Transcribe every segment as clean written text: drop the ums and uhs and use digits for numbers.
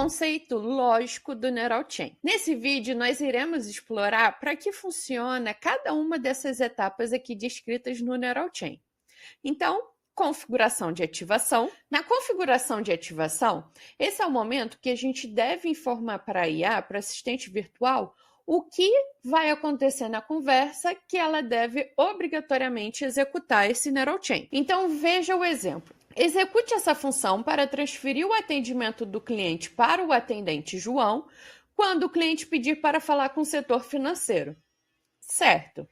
conceito lógico do Neural Chain. Nesse vídeo, nós iremos explorar para que funciona cada uma dessas etapas aqui descritas no Neural Chain. Então, configuração de ativação. Na configuração de ativação, esse é o momento que a gente deve informar para a IA, para a assistente virtual, o que vai acontecer na conversa que ela deve obrigatoriamente executar esse Neural Chain. Então, veja o exemplo. Execute essa função para transferir o atendimento do cliente para o atendente João quando o cliente pedir para falar com o setor financeiro. Certo.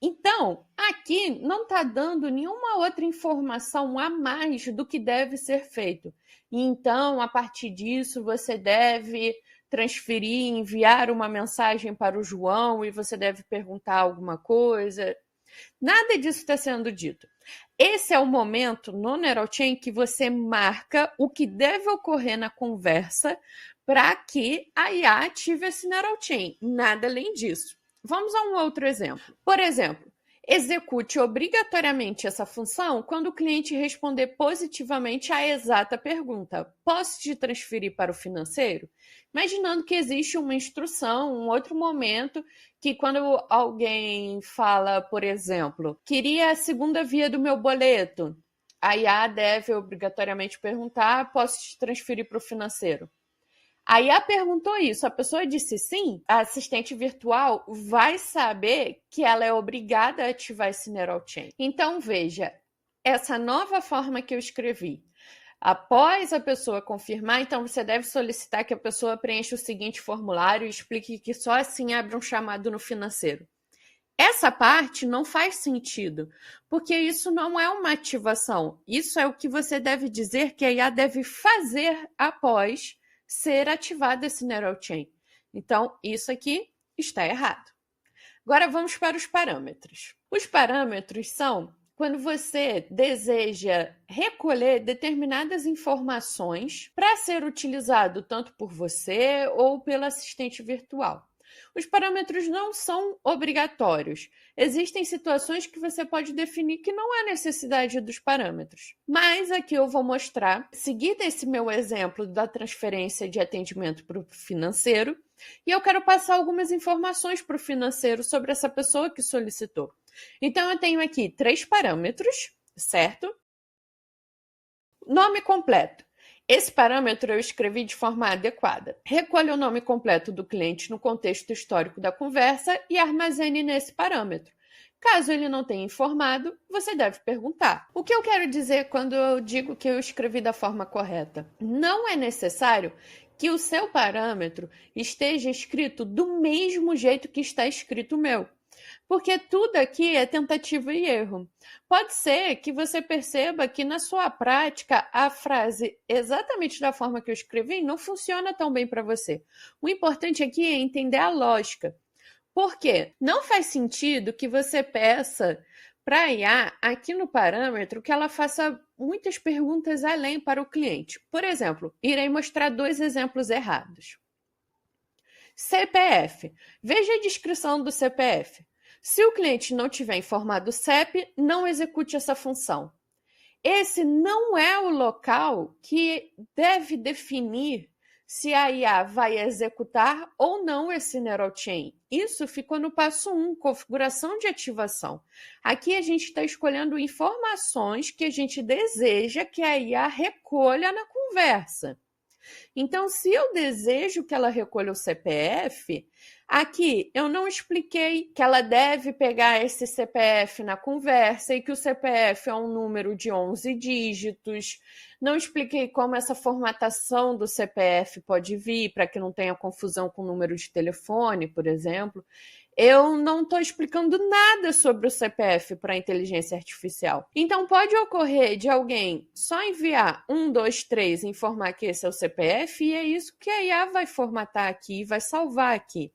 Então, aqui não está dando nenhuma outra informação a mais do que deve ser feito. E então, a partir disso, você deve transferir, enviar uma mensagem para o João e você deve perguntar alguma coisa. Nada disso está sendo dito. Esse é o momento no Neural Chain que você marca o que deve ocorrer na conversa para que a IA ative esse Neural Chain. Nada além disso. Vamos a um outro exemplo. Por exemplo, execute obrigatoriamente essa função quando o cliente responder positivamente à exata pergunta: posso te transferir para o financeiro? Imaginando que existe uma instrução, um outro momento que quando alguém fala, por exemplo, queria a segunda via do meu boleto, a IA deve obrigatoriamente perguntar: posso te transferir para o financeiro? A IA perguntou isso, a pessoa disse sim, a assistente virtual vai saber que ela é obrigada a ativar esse Neural Chain. Então, veja, essa nova forma que eu escrevi. Após a pessoa confirmar, então você deve solicitar que a pessoa preencha o seguinte formulário e explique que só assim abre um chamado no financeiro. Essa parte não faz sentido, porque isso não é uma ativação. Isso é o que você deve dizer que a IA deve fazer após ser ativado esse Neural Chain. Então, isso aqui está errado. Agora vamos para os parâmetros. Os parâmetros são quando você deseja recolher determinadas informações para ser utilizado tanto por você ou pelo assistente virtual. Os parâmetros não são obrigatórios. Existem situações que você pode definir que não há necessidade dos parâmetros. Mas aqui eu vou mostrar, seguido esse meu exemplo da transferência de atendimento para o financeiro, e eu quero passar algumas informações para o financeiro sobre essa pessoa que solicitou. Então, eu tenho aqui 3 parâmetros, certo? Nome completo. Esse parâmetro eu escrevi de forma adequada. Recolha o nome completo do cliente no contexto histórico da conversa e armazene nesse parâmetro. Caso ele não tenha informado, você deve perguntar. O que eu quero dizer quando eu digo que eu escrevi da forma correta? Não é necessário que o seu parâmetro esteja escrito do mesmo jeito que está escrito o meu. Porque tudo aqui é tentativa e erro. Pode ser que você perceba que na sua prática a frase exatamente da forma que eu escrevi não funciona tão bem para você. O importante aqui é entender a lógica. Por quê? Não faz sentido que você peça para a IA, aqui no parâmetro, que ela faça muitas perguntas além para o cliente. Por exemplo, irei mostrar 2 exemplos errados. CPF. Veja a descrição do CPF. Se o cliente não tiver informado o CEP, não execute essa função. Esse não é o local que deve definir se a IA vai executar ou não esse Neural Chain. Isso ficou no passo 1, configuração de ativação. Aqui a gente está escolhendo informações que a gente deseja que a IA recolha na conversa. Então, se eu desejo que ela recolha o CPF, aqui eu não expliquei que ela deve pegar esse CPF na conversa e que o CPF é um número de 11 dígitos. Não expliquei como essa formatação do CPF pode vir, para que não tenha confusão com o número de telefone, por exemplo. Eu não estou explicando nada sobre o CPF para a inteligência artificial. Então, pode ocorrer de alguém só enviar 1, 2, 3 e informar que esse é o CPF, e é isso que a IA vai formatar aqui, vai salvar aqui.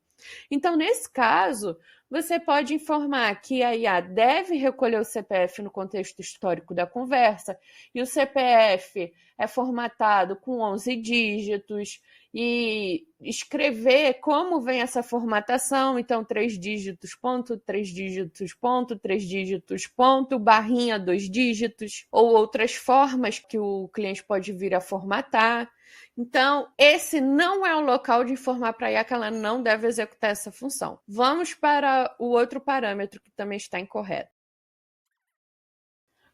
Então, nesse caso, você pode informar que a IA deve recolher o CPF no contexto histórico da conversa, e o CPF é formatado com 11 dígitos, e escrever como vem essa formatação. Então, 3 dígitos, ponto, 3 dígitos, ponto, 3 dígitos, ponto, barrinha, 2 dígitos, ou outras formas que o cliente pode vir a formatar. Então, esse não é o local de informar para a IA que ela não deve executar essa função. Vamos para o outro parâmetro que também está incorreto.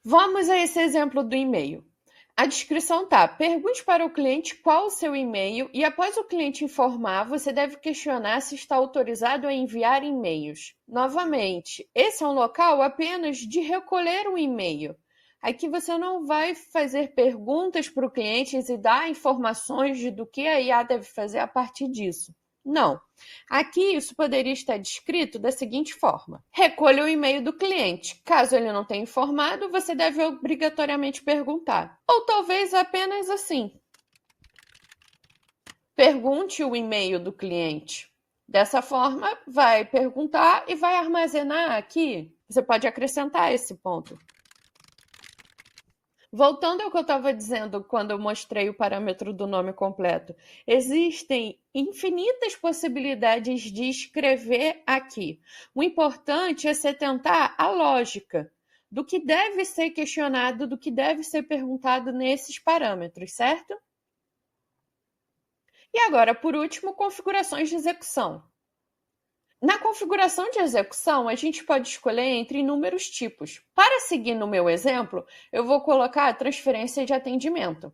Vamos a esse exemplo do e-mail. A descrição tá: pergunte para o cliente qual o seu e-mail e após o cliente informar, você deve questionar se está autorizado a enviar e-mails. Novamente, esse é um local apenas de recolher um e-mail. Aqui você não vai fazer perguntas para o cliente e dar informações do que a IA deve fazer a partir disso. Não. Aqui isso poderia estar descrito da seguinte forma: recolha o e-mail do cliente. Caso ele não tenha informado, você deve obrigatoriamente perguntar. Ou talvez apenas assim: pergunte o e-mail do cliente. Dessa forma, vai perguntar e vai armazenar aqui. Você pode acrescentar esse ponto. Voltando ao que eu estava dizendo quando eu mostrei o parâmetro do nome completo, existem infinitas possibilidades de escrever aqui. O importante é se atentar à lógica do que deve ser questionado, do que deve ser perguntado nesses parâmetros, certo? E agora, por último, configurações de execução. Na configuração de execução, a gente pode escolher entre inúmeros tipos. Para seguir no meu exemplo, eu vou colocar a transferência de atendimento.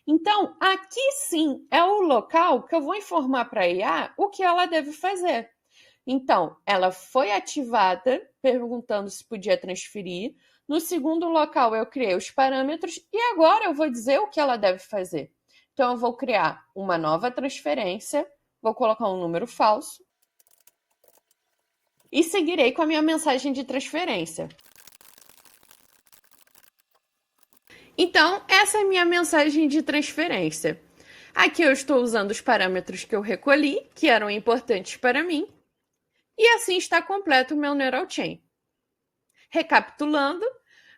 Então, aqui sim é o local que eu vou informar para a IA o que ela deve fazer. Então, ela foi ativada, perguntando se podia transferir. No segundo local, eu criei os parâmetros e agora eu vou dizer o que ela deve fazer. Então, eu vou criar uma nova transferência, vou colocar um número falso e seguirei com a minha mensagem de transferência. Então, essa é a minha mensagem de transferência. Aqui eu estou usando os parâmetros que eu recolhi, que eram importantes para mim, e assim está completo o meu Neural Chain. Recapitulando,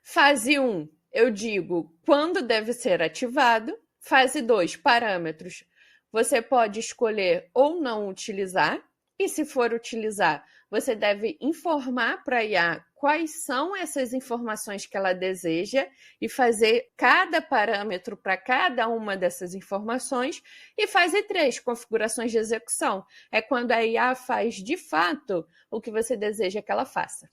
fase 1, eu digo quando deve ser ativado. Fase 2, parâmetros. Você pode escolher ou não utilizar, e se for utilizar, você deve informar para a IA quais são essas informações que ela deseja e fazer cada parâmetro para cada uma dessas informações. E fase 3, configurações de execução. É quando a IA faz de fato o que você deseja que ela faça.